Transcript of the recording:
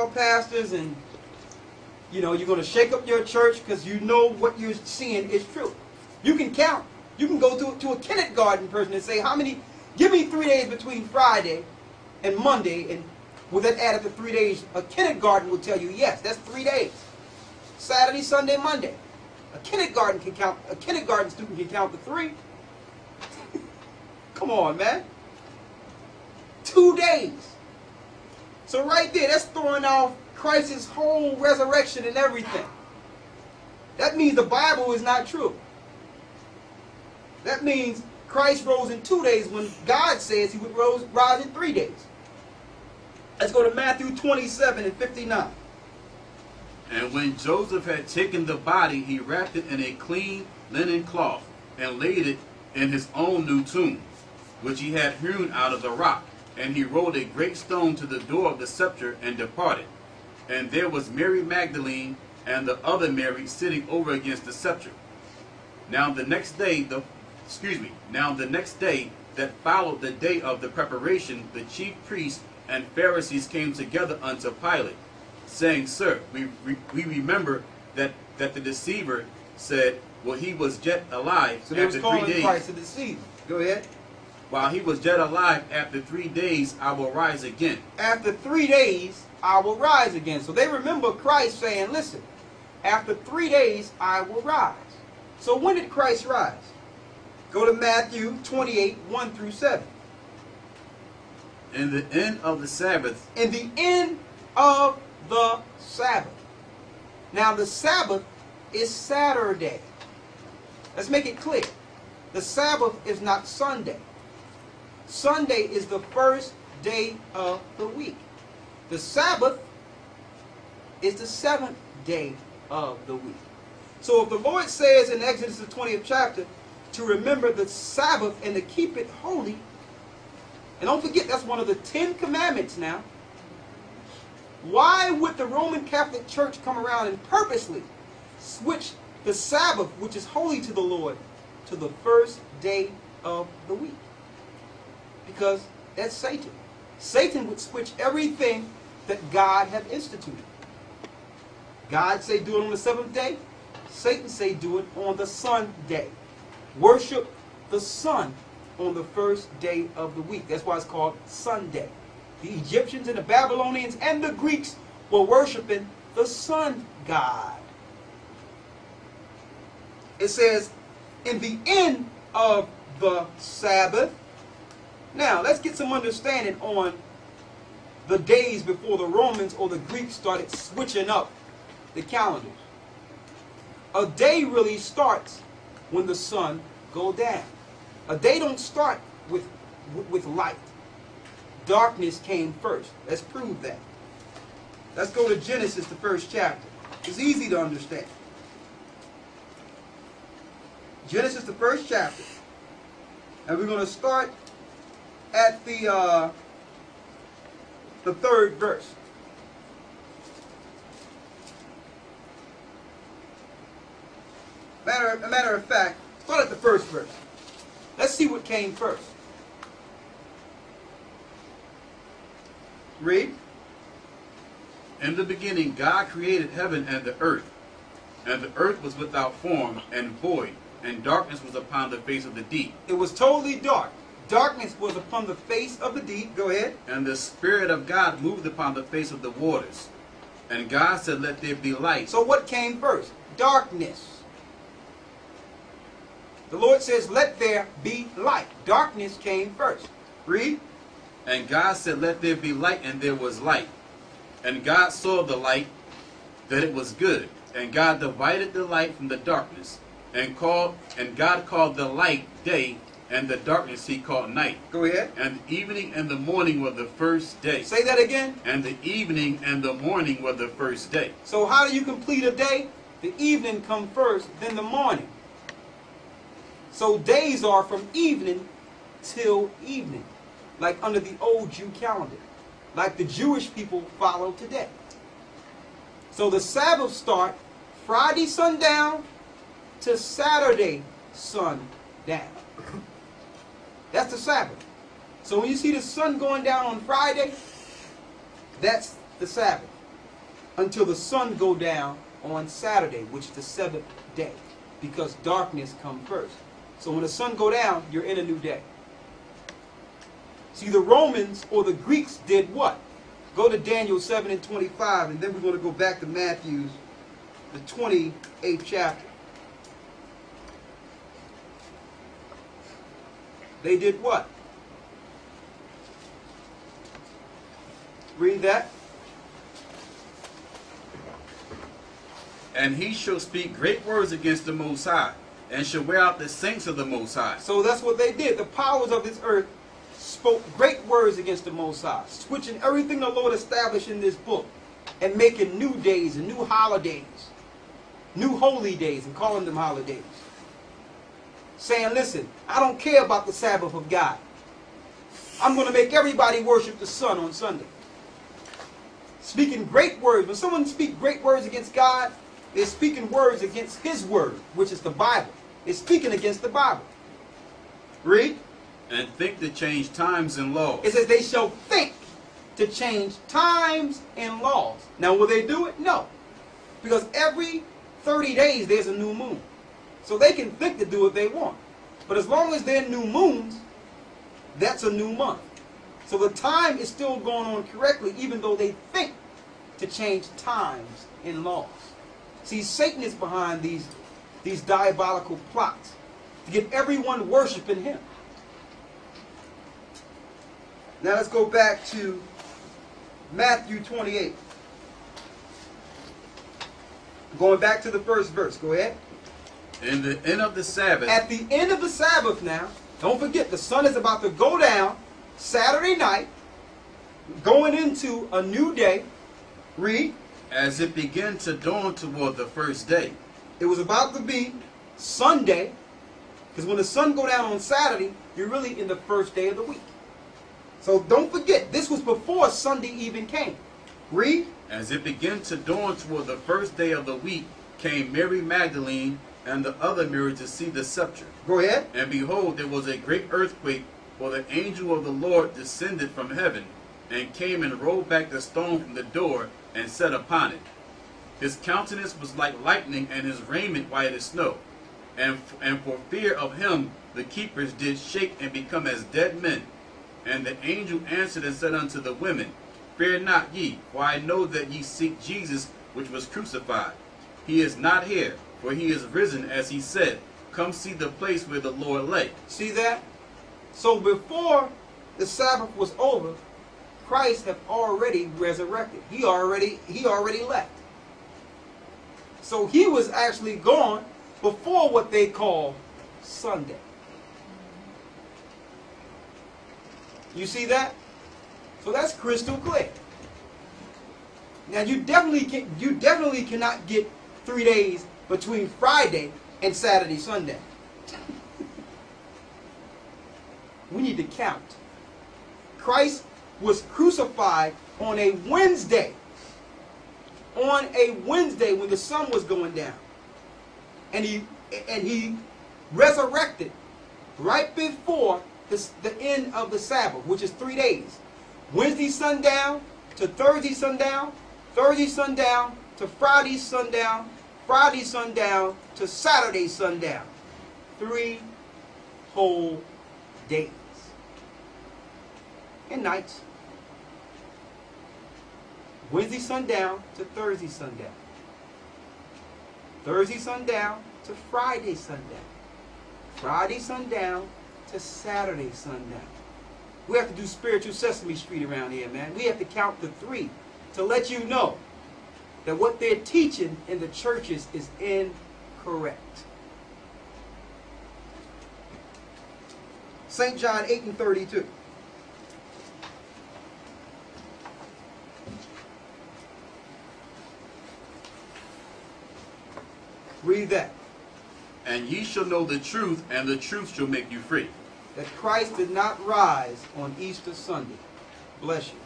pastors, and you know you're going to shake up your church because you know what you're seeing is true. You can count. You can go to a kindergarten person and say, how many? Give me 3 days between Friday and Monday, and with that added to 3 days, a kindergarten will tell you yes, that's 3 days. Saturday, Sunday, Monday. A kindergarten can count. A kindergarten student can count to 3. Come on, man. 2 days. So right there, that's throwing off Christ's whole resurrection and everything. That means the Bible is not true. That means Christ rose in 2 days when God says he would rise in 3 days. Let's go to Matthew 27 and 59. And when Joseph had taken the body, he wrapped it in a clean linen cloth and laid it in his own new tomb, which he had hewn out of the rock. And he rolled a great stone to the door of the sepulchre and departed. And there was Mary Magdalene and the other Mary sitting over against the sepulchre. Now the next day that followed the day of the preparation, the chief priests and Pharisees came together unto Pilate, saying, Sir, we remember that the deceiver said, well, he was yet alive so they after was calling 3 days. Christ a deceiver. Go ahead. While he was yet alive, after 3 days I will rise again. After 3 days, I will rise again. So they remember Christ saying, listen, after 3 days, I will rise. So when did Christ rise? Go to Matthew 28, 1 through 7. In the end of the Sabbath. In the end of the Sabbath. Now the Sabbath is Saturday. Let's make it clear. The Sabbath is not Sunday. Sunday is the first day of the week. The Sabbath is the 7th day of the week. So if the Lord says in Exodus the 20th chapter to remember the Sabbath and to keep it holy, and don't forget that's one of the 10 commandments now, why would the Roman Catholic Church come around and purposely switch the Sabbath, which is holy to the Lord, to the first day of the week? Because that's Satan. Satan would switch everything that God have instituted. God say do it on the 7th day. Satan say do it on the Sunday. Worship the sun on the first day of the week. That's why it's called Sunday. The Egyptians and the Babylonians and the Greeks were worshiping the sun god. It says, in the end of the Sabbath. Now, let's get some understanding on the days before the Romans or the Greeks started switching up the calendars. A day really starts when the sun goes down. A day don't start with light. Darkness came first. Let's prove that. Let's go to Genesis, the 1st chapter. It's easy to understand. Genesis, the 1st chapter. And we're going to start at the 3rd verse. Matter of fact, start at the 1st verse. Let's see what came first. Read. In the beginning God created heaven and the earth was without form and void, and darkness was upon the face of the deep. It was totally dark. Darkness was upon the face of the deep. Go ahead. And the Spirit of God moved upon the face of the waters. And God said, let there be light. So what came first? Darkness. The Lord says, let there be light. Darkness came first. Read. And God said, let there be light, and there was light. And God saw the light, that it was good. And God divided the light from the darkness. And God called the light day, and the darkness he called night. Go ahead. And the evening and the morning were the first day. Say that again. And the evening and the morning were the first day. So how do you complete a day? The evening come first, then the morning. So days are from evening till evening, like under the old Jew calendar, like the Jewish people follow today. So the Sabbath start Friday sundown to Saturday sundown. That's the Sabbath. So when you see the sun going down on Friday, that's the Sabbath. until the sun go down on Saturday, which is the 7th day, because darkness come first. So when the sun go down, you're in a new day. See, the Romans or the Greeks did what? Go to Daniel 7 and 25, and then we're going to go back to Matthew's, the 28th chapter. They did what? Read that. And he shall speak great words against the Most High, and shall wear out the saints of the Most High. So that's what they did. The powers of this earth spoke great words against the Most High, switching everything the Lord established in this book and making new days and new holidays, new holy days, and calling them holidays. Saying, listen, I don't care about the Sabbath of God. I'm going to make everybody worship the sun on Sunday. Speaking great words. When someone speaks great words against God, they're speaking words against His word, which is the Bible. They're speaking against the Bible. Read. And think to change times and laws. It says they shall think to change times and laws. Now will they do it? No. Because every 30 days there's a new moon. So they can think to do what they want. But as long as they're new moons, that's a new month. So the time is still going on correctly, even though they think to change times and laws. See, Satan is behind these diabolical plots to get everyone worshiping him. Now let's go back to Matthew 28. Going back to the first verse. Go ahead. In the end of the Sabbath. At the end of the Sabbath now, don't forget the sun is about to go down Saturday night, going into a new day. Read. As it began to dawn toward the first day. It was about to be Sunday, because when the sun go down on Saturday, you're really in the first day of the week. So don't forget, this was before Sunday even came. Read. As it began to dawn toward the first day of the week, came Mary Magdalene and the other Mary to see the sepulchre. Go ahead. And behold, there was a great earthquake, for the angel of the Lord descended from heaven, and came and rolled back the stone from the door, and sat upon it. His countenance was like lightning, and his raiment white as snow. And for fear of him, the keepers did shake and become as dead men. And the angel answered and said unto the women, Fear not ye, for I know that ye seek Jesus, which was crucified. He is not here, for he is risen, as he said. Come see the place where the Lord lay. See that? So before the Sabbath was over, Christ had already resurrected. He already left. So he was actually gone before what they call Sunday. You see that? So that's crystal clear. Now you definitely cannot get 3 days between Friday and Saturday, Sunday. We need to count. Christ was crucified on a Wednesday. On a Wednesday when the sun was going down. And he resurrected right before the end of the Sabbath, which is 3 days. Wednesday sundown to Thursday sundown, Thursday sundown to Friday sundown, Friday sundown to Saturday sundown. 3 whole days. And nights. Wednesday sundown to Thursday sundown. Thursday sundown to Friday sundown. Friday sundown to Saturday sundown. We have to do spiritual Sesame Street around here, man. We have to count to 3 to let you know that what they're teaching in the churches is incorrect. St. John 8 and 32. Read that. And ye shall know the truth, and the truth shall make you free. That Christ did not rise on Easter Sunday. Bless you.